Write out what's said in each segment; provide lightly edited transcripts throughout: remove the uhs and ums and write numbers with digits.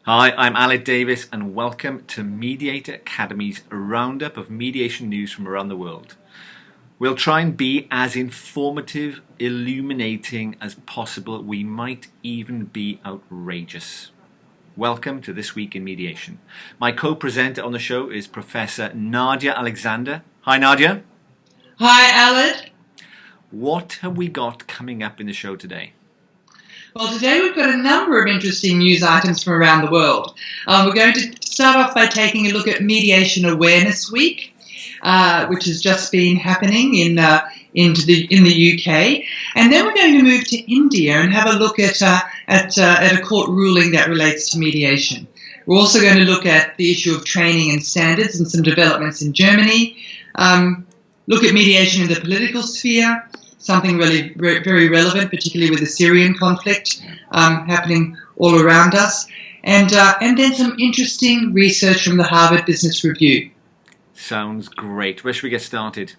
Hi, I'm Aled Davies and welcome to Mediator Academy's roundup of mediation news from around the world. We'll try and be as informative, illuminating as possible. We might even be outrageous. Welcome to This Week in Mediation. My co-presenter on the show is Professor Nadia Alexander. Hi, Nadia. Hi, Aled. What have we got coming up in the show today? Well, today we've got a number of interesting news items from around the world. We're going to start off by taking a look at Mediation Awareness Week, which has just been happening in the UK, and then we're going to move to India and have a look at a court ruling that relates to mediation. We're also going to look at the issue of training and standards and some developments in Germany. Look at mediation in the political sphere. Something really very relevant, particularly with the Syrian conflict happening all around us, and then some interesting research from the Harvard Business Review. Sounds great. Where should we get started?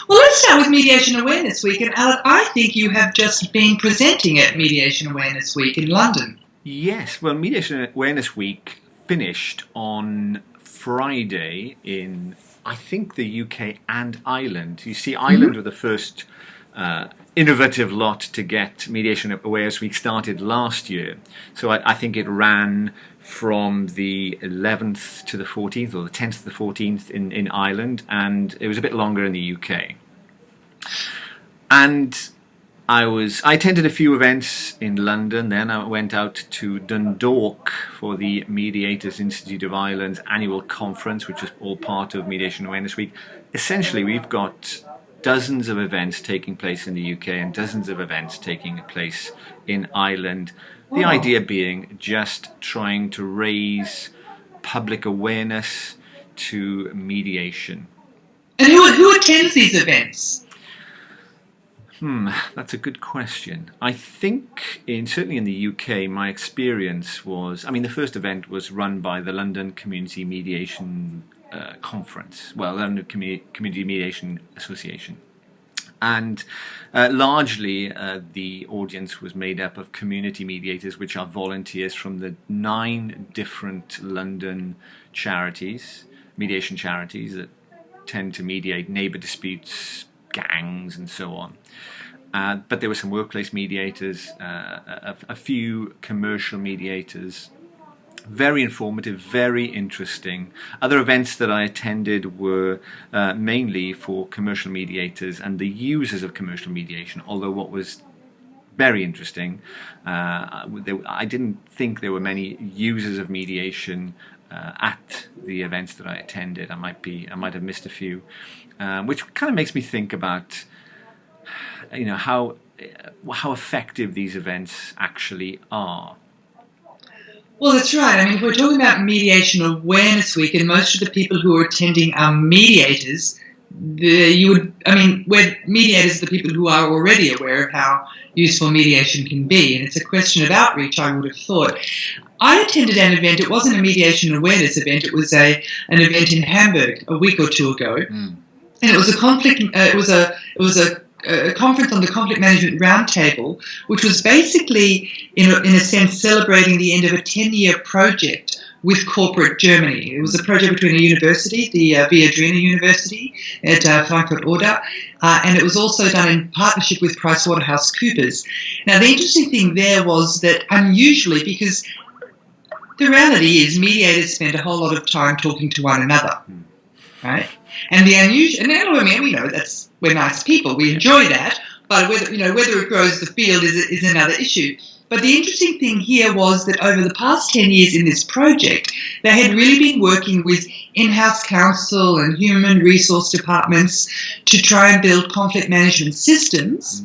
Well, let's start with Mediation Awareness Week, and Aled, I think you have just been presenting at Mediation Awareness Week in London. Yes, well, Mediation Awareness Week finished on Friday in, I think, the UK and Ireland. You see, Ireland were the first innovative lot to get Mediation Awareness Week started last year. So I think it ran from the 11th to the 14th, or the 10th to the 14th in Ireland, and it was a bit longer in the UK. And I attended a few events in London, then I went out to Dundalk for the Mediators Institute of Ireland's annual conference, which is all part of Mediation Awareness Week. Essentially, we've got dozens of events taking place in the UK and dozens of events taking place in Ireland. The idea being just trying to raise public awareness to mediation. And who attends these events? That's a good question. I think, certainly in the UK, my experience was, the first event was run by the London Community Mediation Conference, London Community Mediation Association. And largely the audience was made up of community mediators, which are volunteers from the 9 different London charities, mediation charities that tend to mediate neighbour disputes, gangs and so on. But there were some workplace mediators, a few commercial mediators. Very informative, very interesting. Other events that I attended were mainly for commercial mediators and the users of commercial mediation, although what was very interesting, I didn't think there were many users of mediation at the events that I attended. I might have missed a few, which kind of makes me think about how effective these events actually are. Well, that's right. We're talking about Mediation Awareness Week, and most of the people who are attending are mediators. Where mediators are the people who are already aware of how useful mediation can be, and it's a question of outreach, I would have thought. I attended an event. It wasn't a mediation awareness event. It was an event in Hamburg a week or two ago, and it was a conflict. It was a conference on the conflict management roundtable, which was basically, in a sense, celebrating the end of a 10-year project with corporate Germany. It was a project between a university, the Viadrina University at Frankfurt Oder, and it was also done in partnership with PricewaterhouseCoopers. Now, the interesting thing there was that unusually, because the reality is mediators spend a whole lot of time talking to one another, right? And the unusual, and we know we're nice people, we enjoy that, but whether it grows the field is another issue. But the interesting thing here was that over the past 10 years in this project, they had really been working with in-house counsel and human resource departments to try and build conflict management systems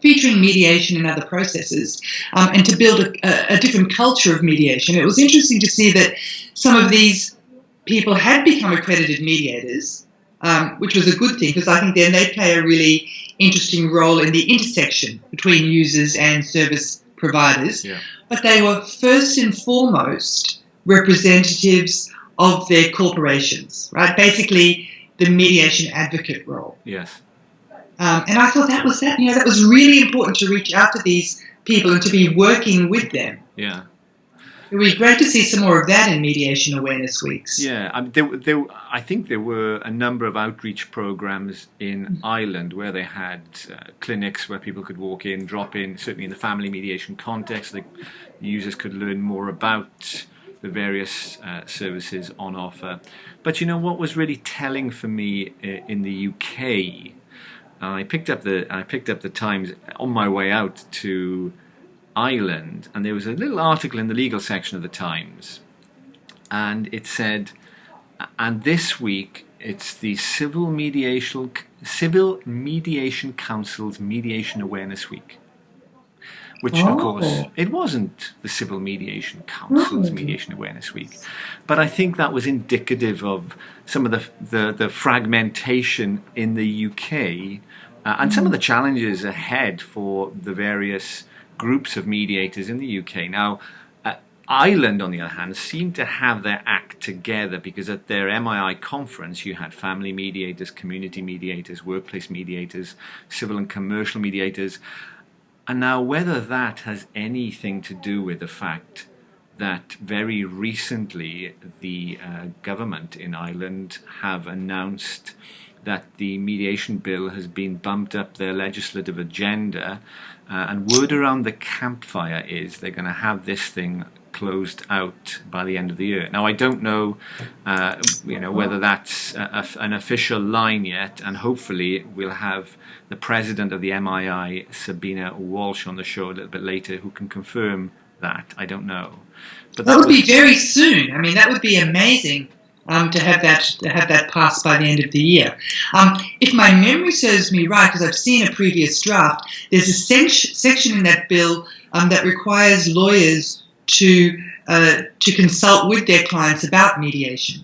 featuring mediation and other processes, and to build a different culture of mediation. It was interesting to see that some of these people had become accredited mediators, which was a good thing, because I think then they play a really interesting role in the intersection between users and service providers. Yeah. But they were first and foremost representatives of their corporations, right? Basically, the mediation advocate role. Yes. And I thought that was really important to reach out to these people and to be working with them. Yeah. It would be great to see some more of that in Mediation Awareness Weeks. Yeah, I think there were a number of outreach programs in Ireland where they had clinics where people could walk in, drop in, certainly in the family mediation context. The users could learn more about the various services on offer. But you know what was really telling for me in the UK? I picked up the Times on my way out to Ireland, and there was a little article in the legal section of the Times, and it said, and this week it's the Civil Mediation Council's Mediation Awareness Week, which of course it wasn't the Civil Mediation Council's Mediation Awareness Week, but I think that was indicative of some of the fragmentation in the UK and some of the challenges ahead for the various groups of mediators in the UK. Now, Ireland, on the other hand, seemed to have their act together, because at their MRI conference you had family mediators, community mediators, workplace mediators, civil and commercial mediators. And now whether that has anything to do with the fact that very recently the government in Ireland have announced that the Mediation Bill has been bumped up their legislative agenda, and word around the campfire is they're going to have this thing closed out by the end of the year. Now, I don't know, whether that's an official line yet, and hopefully we'll have the president of the MII, Sabina Walsh, on the show a little bit later, who can confirm that. I don't know, but that would be very soon. I mean, that would be amazing. To have that passed by the end of the year. If my memory serves me right, because I've seen a previous draft, there's a section in that bill that requires lawyers to consult with their clients about mediation,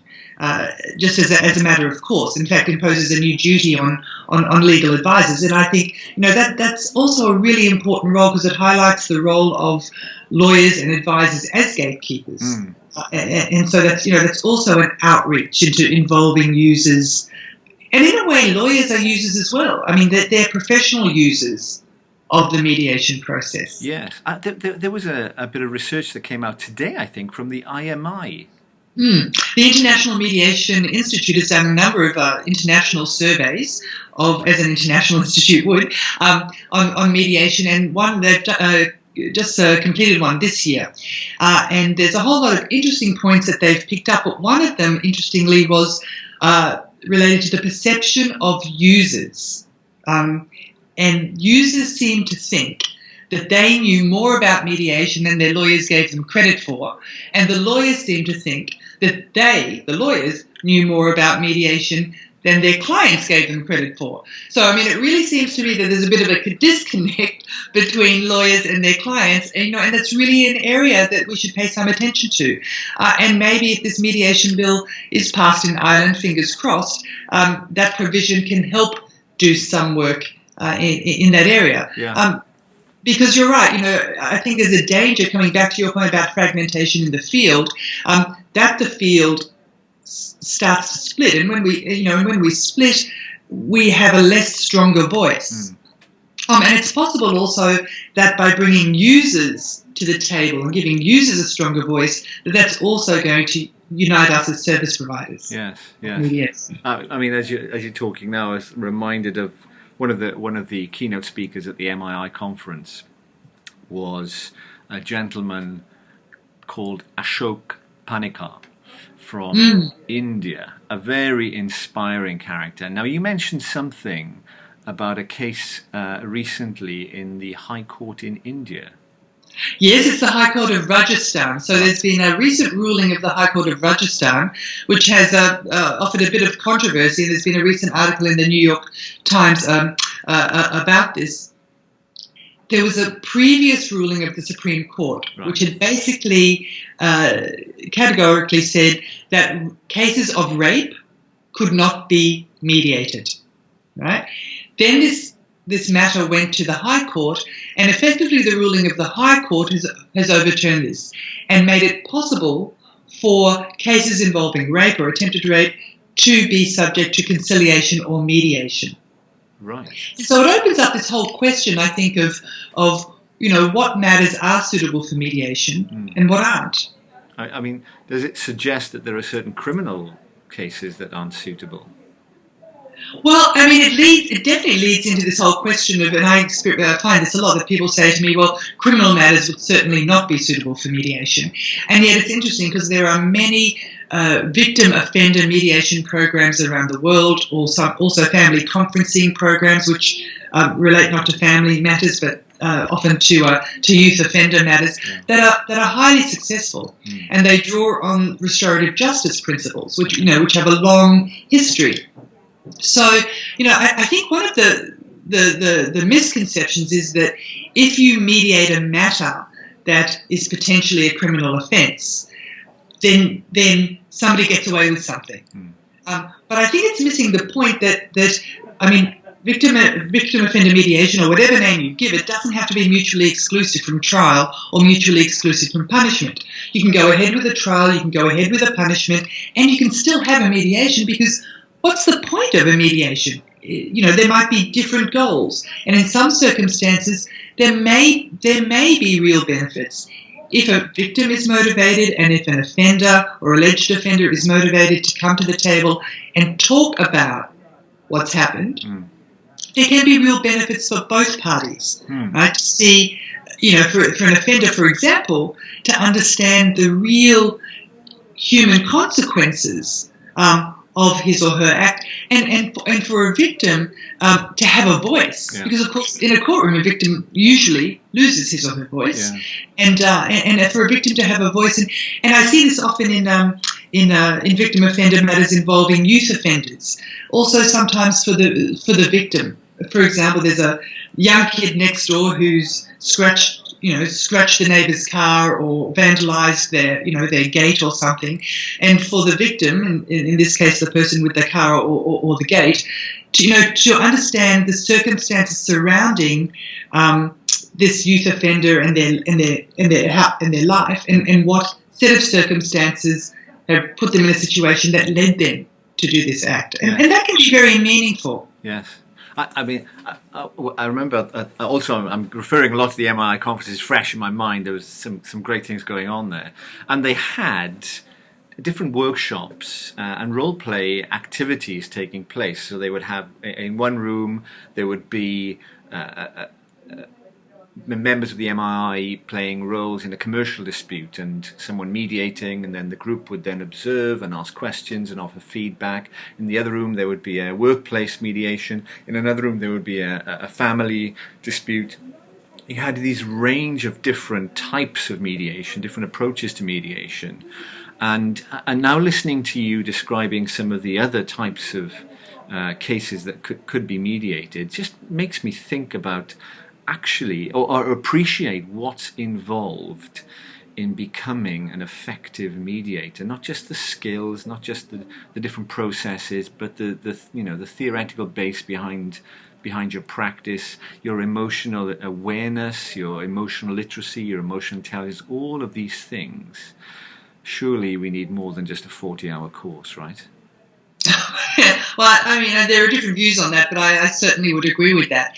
just as a matter of course. In fact, imposes a new duty on legal advisors, and I think that's also a really important role, because it highlights the role of lawyers and advisors as gatekeepers. And so that's also an outreach into involving users. And in a way, lawyers are users as well. I mean, they're professional users of the mediation process. Yes. There was a bit of research that came out today, I think, from the IMI. The International Mediation Institute has done a number of international surveys, as an international institute would, on mediation, and one that just completed one this year. And there's a whole lot of interesting points that they've picked up, but one of them, interestingly, was related to the perception of users. And users seem to think that they knew more about mediation than their lawyers gave them credit for, and the lawyers seem to think that the lawyers, knew more about mediation than their clients gave them credit for. So, I mean, it really seems to me that there's a bit of a disconnect between lawyers and their clients, and that's really an area that we should pay some attention to. And maybe if this mediation bill is passed in Ireland, fingers crossed, that provision can help do some work in that area. Yeah. Because you're right, I think there's a danger, coming back to your point about fragmentation in the field, that the field starts to split, and when we split, we have a less stronger voice. And it's possible also that by bringing users to the table and giving users a stronger voice, that's also going to unite us as service providers. Yes. I mean, as you're talking now, I was reminded of one of the keynote speakers at the MII conference was a gentleman called Ashok Panikar from India, a very inspiring character. Now, you mentioned something about a case recently in the High Court in India. Yes, it's the High Court of Rajasthan. So there's been a recent ruling of the High Court of Rajasthan, which has offered a bit of controversy. There's been a recent article in the New York Times about this. There was a previous ruling of the Supreme Court, which had basically categorically said that cases of rape could not be mediated. Right? Then this matter went to the High Court, and effectively the ruling of the High Court has overturned this and made it possible for cases involving rape or attempted rape to be subject to conciliation or mediation. Right. So it opens up this whole question, I think, of what matters are suitable for mediation and what aren't. I mean, does it suggest that there are certain criminal cases that aren't suitable? Well, I mean, it definitely leads into this whole question of, and I find this a lot, that people say to me, well, criminal matters would certainly not be suitable for mediation. And yet it's interesting because there are many victim offender mediation programs around the world, also family conferencing programs which relate not to family matters but often to youth offender matters, that are highly successful, and they draw on restorative justice principles, which have a long history. So, I think one of the misconceptions is that if you mediate a matter that is potentially a criminal offence, then somebody gets away with something. But I think it's missing the point that victim offender mediation, or whatever name you give it, doesn't have to be mutually exclusive from trial or mutually exclusive from punishment. You can go ahead with a trial, you can go ahead with a punishment, and you can still have a mediation, because what's the point of a mediation? There might be different goals, and in some circumstances there may be real benefits. If a victim is motivated, and if an offender or alleged offender is motivated to come to the table and talk about what's happened, there can be real benefits for both parties. Right? To see, for an offender, for example, to understand the real human consequences of his or her act, and for a victim to have a voice, because of course in a courtroom a victim usually loses his or her voice, and for a victim to have a voice, and I see this often in victim offender matters involving youth offenders, also sometimes for the victim. For example, there's a young kid next door who's scratched the neighbour's car or vandalised their gate or something, and for the victim, in this case the person with the car or the gate, to understand the circumstances surrounding this youth offender and their life, and what set of circumstances have put them in a situation that led them to do this act, and that can be very meaningful. Yes. I remember also, I'm referring a lot to the MRI Confidence. It's fresh in my mind. There was some great things going on there. And they had different workshops and role play activities taking place. So they would have, in one room, there would be members of the MRI playing roles in a commercial dispute and someone mediating, and then the group would then observe and ask questions and offer feedback. In the other room there would be a workplace mediation. In another room there would be a family dispute. You had these range of different types of mediation, different approaches to mediation. And now listening to you describing some of the other types of cases that could be mediated just makes me think about actually, or appreciate what's involved in becoming an effective mediator. Not just the skills, not just the different processes, but the theoretical base behind your practice, your emotional awareness, your emotional literacy, your emotional intelligence, all of these things. Surely we need more than just a 40-hour course, right? Well, I mean, there are different views on that, but I certainly would agree with that.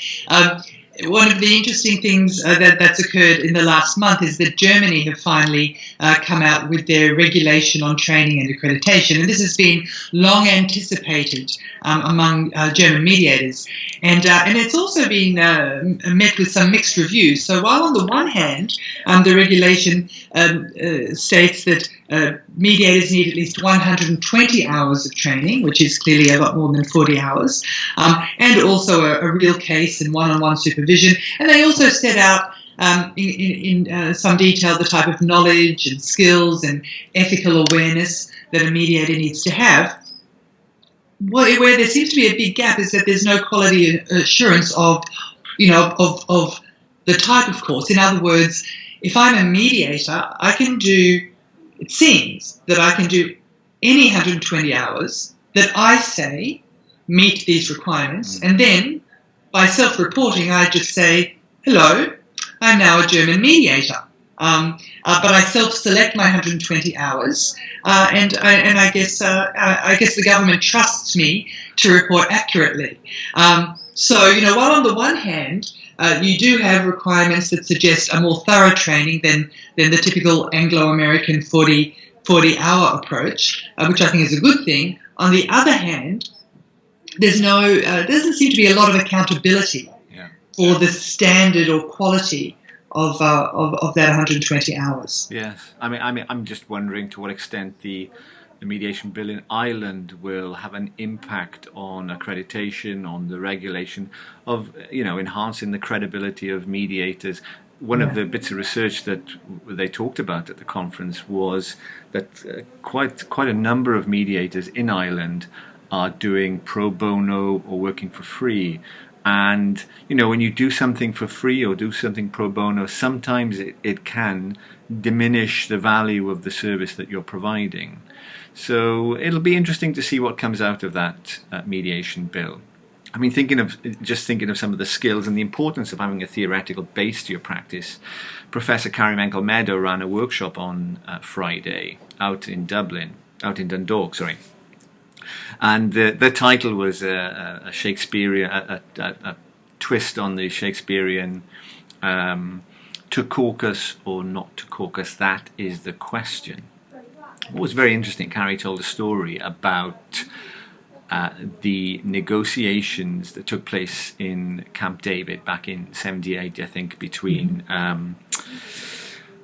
One of the interesting things that's occurred in the last month is that Germany have finally come out with their regulation on training and accreditation, and this has been long anticipated among German mediators, and it's also been met with some mixed reviews. So while on the one hand the regulation states that mediators need at least 120 hours of training, which is clearly a lot more than 40 hours, and also a real case and one-on-one supervision. And they also set out in some detail the type of knowledge and skills and ethical awareness that a mediator needs to have. Where there seems to be a big gap is that there's no quality assurance of the type of course. In other words, if I'm a mediator, it seems that I can do any 120 hours that I say meet these requirements, and then by self-reporting I just say, hello, I'm now a German mediator. But I self-select my 120 hours, and I guess the government trusts me to report accurately. So, while on the one hand, you do have requirements that suggest a more thorough training than the typical Anglo-American 40-hour approach, which I think is a good thing. On the other hand, there doesn't seem to be a lot of accountability for the standard or quality of that 120 hours. Yes, I mean, I'm just wondering to what extent the Mediation Bill in Ireland will have an impact on accreditation, on the regulation of, enhancing the credibility of mediators. One of the bits of research that they talked about at the conference was that quite a number of mediators in Ireland are doing pro bono or working for free. And, when you do something for free or do something pro bono, sometimes it can diminish the value of the service that you're providing. So it'll be interesting to see what comes out of that mediation bill. I mean, thinking of some of the skills and the importance of having a theoretical base to your practice, Professor Carrie Menkel-Meadow ran a workshop on Friday out in Dundalk, sorry. And the title was a Shakespearean, a twist on the Shakespearean, to caucus or not to caucus, that is the question. What was very interesting, Carrie told a story about the negotiations that took place in Camp David back in 78, I think, between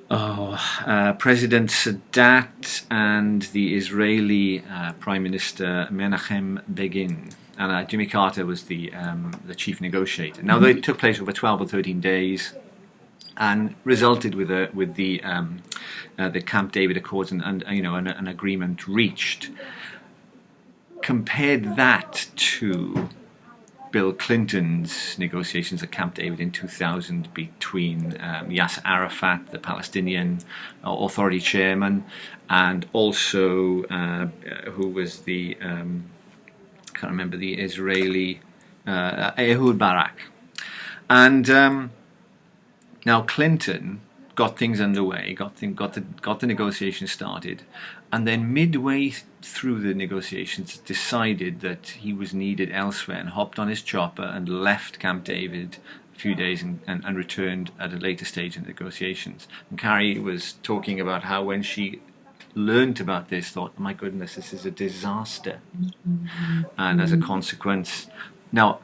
President Sadat and the Israeli Prime Minister Menachem Begin. And Jimmy Carter was the chief negotiator. Now, they took place over 12 or 13 days and resulted with the Camp David Accords and an agreement reached. Compared that to Bill Clinton's negotiations at Camp David in 2000 between Yasser Arafat, the Palestinian Authority chairman, and also who was the I can't remember, the Israeli Ehud Barak. And now Clinton got things underway, got the negotiations started, and then midway through the negotiations decided that he was needed elsewhere and hopped on his chopper and left Camp David a few days and returned at a later stage in the negotiations. And Carrie was talking about how when she learned about this, thought, oh my goodness, this is a disaster. Mm-hmm. And as a consequence, now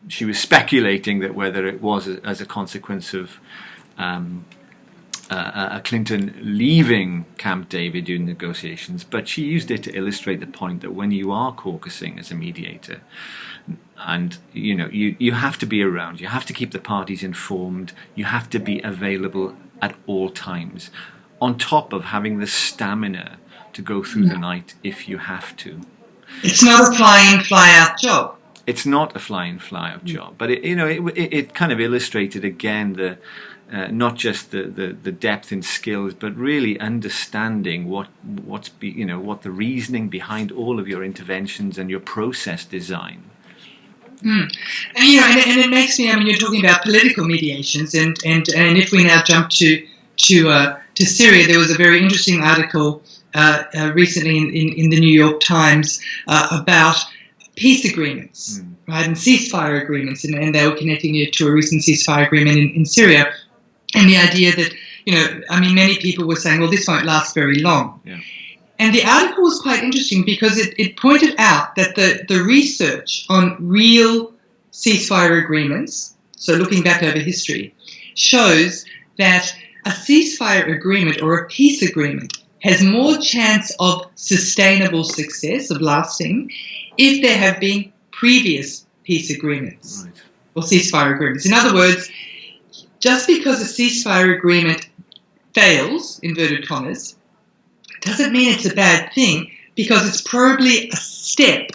she was speculating that whether it was as a consequence of Clinton leaving Camp David during negotiations, but she used it to illustrate the point that when you are caucusing as a mediator, and you have to be around, you have to keep the parties informed, you have to be available at all times, on top of having the stamina to go through the night if you have to. It's not a fly-in, fly-out job. It's not a fly-in, fly-out job, but it kind of illustrated again the not just the depth in skills, but really understanding what the reasoning behind all of your interventions and your process design. And it makes me. I mean, you're talking about political mediations, and if we now jump to Syria, there was a very interesting article recently in the New York Times about peace agreements, right, and ceasefire agreements, and they were connecting it to a recent ceasefire agreement in Syria. And the idea that, many people were saying, well, this won't last very long. Yeah. And the article was quite interesting because it pointed out that the research on real ceasefire agreements, so looking back over history, shows that a ceasefire agreement or a peace agreement has more chance of sustainable success, of lasting, if there have been previous peace agreements or ceasefire agreements. In other words, just because a ceasefire agreement fails, inverted commas, doesn't mean it's a bad thing, because it's probably a step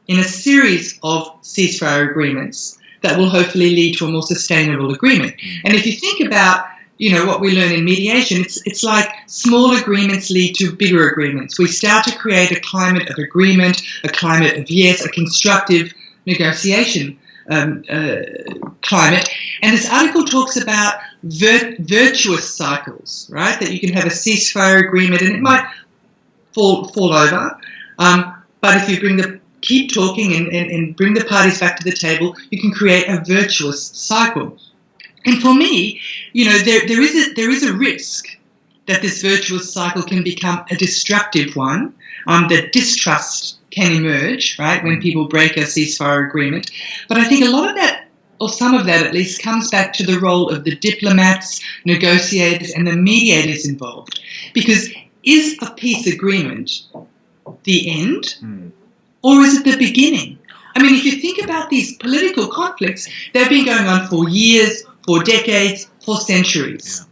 in a series of ceasefire agreements that will hopefully lead to a more sustainable agreement. And if you think about, what we learn in mediation, it's like small agreements lead to bigger agreements. We start to create a climate of agreement, a climate of yes, a constructive negotiation climate. And this article talks about virtuous cycles, right? That you can have a ceasefire agreement and it might fall over, but if you bring the keep talking and bring the parties back to the table, you can create a virtuous cycle. And for me, there is a risk that this virtuous cycle can become a destructive one, that distrust can emerge, right, when people break a ceasefire agreement. But I think a lot of that, or some of that at least, comes back to the role of the diplomats, negotiators, and the mediators involved. Because is a peace agreement the end, or is it the beginning? I mean, if you think about these political conflicts, they've been going on for years, for decades, for centuries,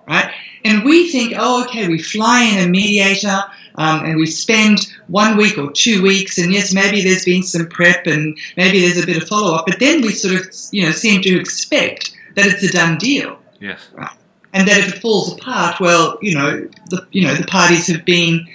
right? And we think, oh, okay, we fly in a mediator and we spend 1 week or 2 weeks, and yes, maybe there's been some prep and maybe there's a bit of follow-up, but then we sort of, seem to expect that it's a done deal. Yes. Right? And that if it falls apart, well, the parties have been,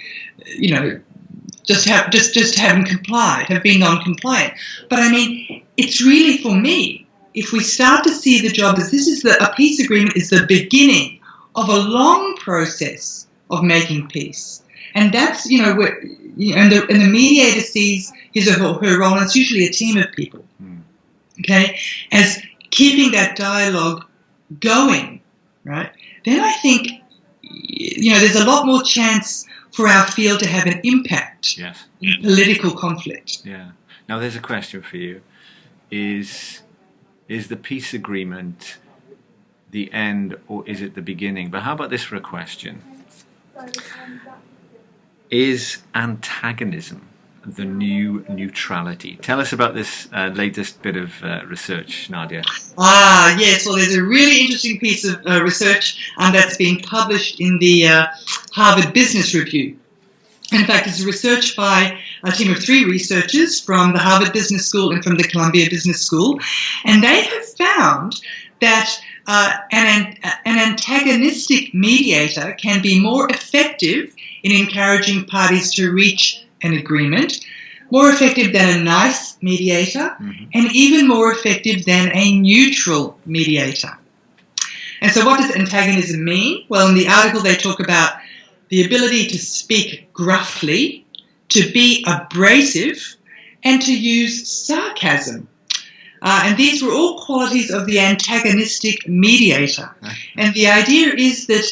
just haven't complied, have been non-compliant. But I mean, it's really, for me, if we start to see the job as a peace agreement is the beginning of a long process of making peace. And that's, and the mediator sees his or her role, and it's usually a team of people, okay, as keeping that dialogue going, right? Then I think, there's a lot more chance for our field to have an impact in political conflict. Yeah. Now, there's a question for you. Is the peace agreement the end, or is it the beginning? But how about this for a question? Is antagonism the new neutrality? Tell us about this latest bit of research, Nadia. Yes. Well, there's a really interesting piece of research that's been published in the Harvard Business Review. In fact, it's research by a team of 3 researchers from the Harvard Business School and from the Columbia Business School. And they have found that an antagonistic mediator can be more effective in encouraging parties to reach an agreement, more effective than a nice mediator, and even more effective than a neutral mediator. And so what does antagonism mean? Well, in the article they talk about the ability to speak gruffly, to be abrasive, and to use sarcasm. And these were all qualities of the antagonistic mediator. And the idea is that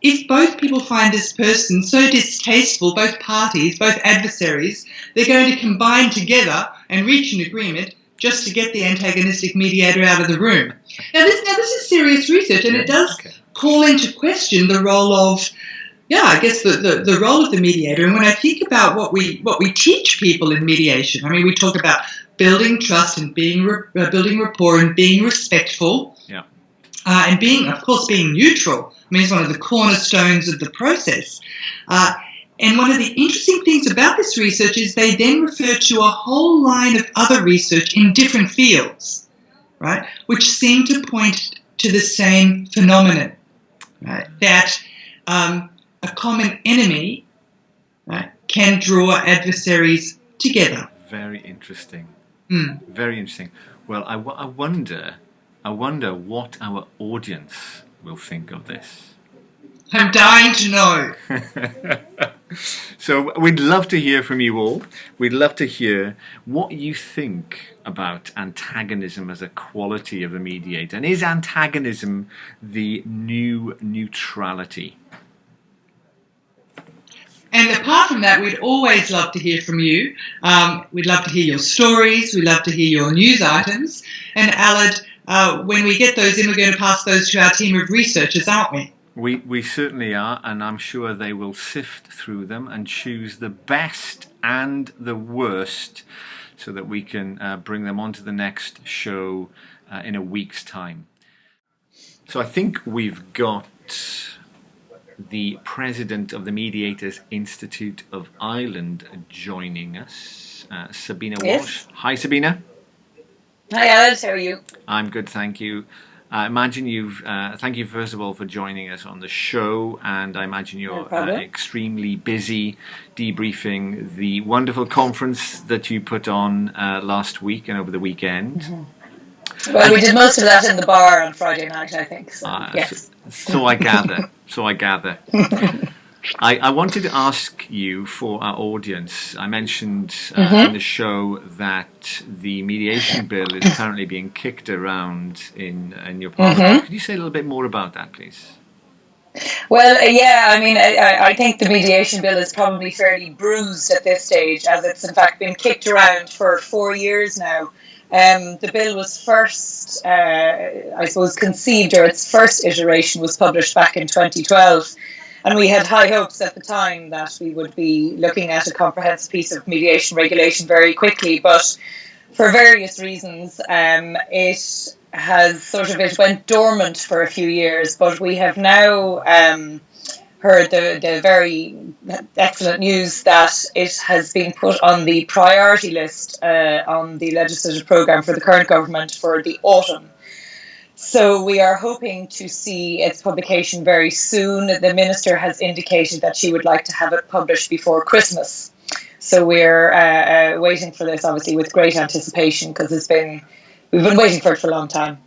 if both people find this person so distasteful, both parties, both adversaries, they're going to combine together and reach an agreement just to get the antagonistic mediator out of the room. Now this is serious research, and it does call into question the role of, the role of the mediator. And when I think about what we teach people in mediation, I mean, we talk about building trust and building rapport and being respectful, and being neutral. I mean, it's one of the cornerstones of the process. And one of the interesting things about this research is they then refer to a whole line of other research in different fields, right, which seem to point to the same phenomenon, right, that a common enemy, right, can draw adversaries together. Very interesting. Very interesting. Well, I wonder what our audience will think of this. I'm dying to know. So we'd love to hear from you all. We'd love to hear what you think about antagonism as a quality of a mediator. And is antagonism the new neutrality? And apart from that, we'd always love to hear from you. We'd love to hear your stories. We'd love to hear your news items. And Aled, when we get those in, we're going to pass those to our team of researchers, aren't we? We certainly are, and I'm sure they will sift through them and choose the best and the worst so that we can bring them onto the next show in a week's time. So I think we've got the president of the Mediators Institute of Ireland joining us, Sabina Walsh. Hi, Sabina. Hi, Aled. How are you? I'm good, thank you. I imagine thank you first of all for joining us on the show, and I imagine you're extremely busy debriefing the wonderful conference that you put on last week and over the weekend. Mm-hmm. Well, we did most of that in the bar on Friday night, I think. So, yes. So I gather. I wanted to ask you for our audience. I mentioned in the show that the Mediation Bill is currently being kicked around in your parliament. Could you say a little bit more about that, please? Well, yeah, I mean, I think the Mediation Bill is probably fairly bruised at this stage, as it's in fact been kicked around for 4 years now. The bill was first, I suppose, conceived, or its first iteration was published back in 2012. And we had high hopes at the time that we would be looking at a comprehensive piece of mediation regulation very quickly. But for various reasons, it went dormant for a few years. But we have now heard the very excellent news that it has been put on the priority list on the legislative programme for the current government for the autumn. So we are hoping to see its publication very soon. The Minister has indicated that she would like to have it published before Christmas. So we're waiting for this, obviously, with great anticipation, because we've been waiting for it for a long time.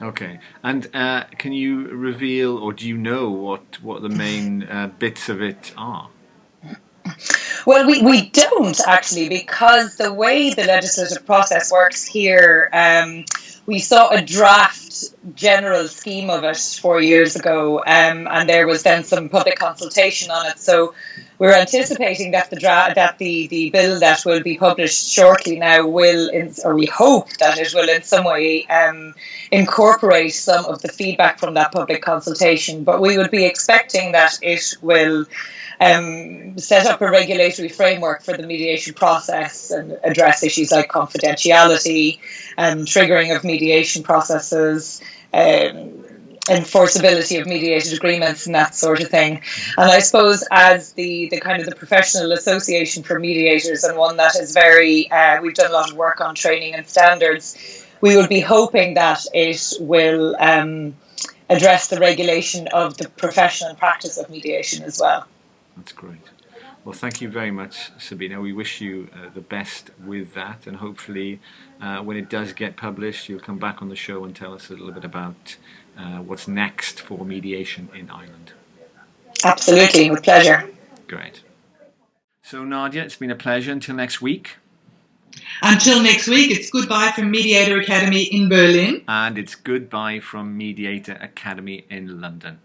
Okay. And can you reveal, or do you know what the main bits of it are? Well, we don't, actually, because the way the legislative process works here, we saw a draft general scheme of it 4 years ago, and there was then some public consultation on it. So we're anticipating that the bill that will be published shortly now we hope that it will in some way incorporate some of the feedback from that public consultation. But we would be expecting that it will set up a regulatory framework for the mediation process and address issues like confidentiality, triggering of mediation processes, enforceability of mediated agreements and that sort of thing. And I suppose as the kind of the professional association for mediators, and one that is we've done a lot of work on training and standards, we would be hoping that it will address the regulation of the profession and practice of mediation as well. That's great. Well, thank you very much, Sabina. We wish you the best with that, and hopefully when it does get published, you'll come back on the show and tell us a little bit about what's next for mediation in Ireland. Absolutely, with pleasure. Great. So, Nadia, it's been a pleasure. Until next week. Until next week, it's goodbye from Mediator Academy in Berlin. And it's goodbye from Mediator Academy in London.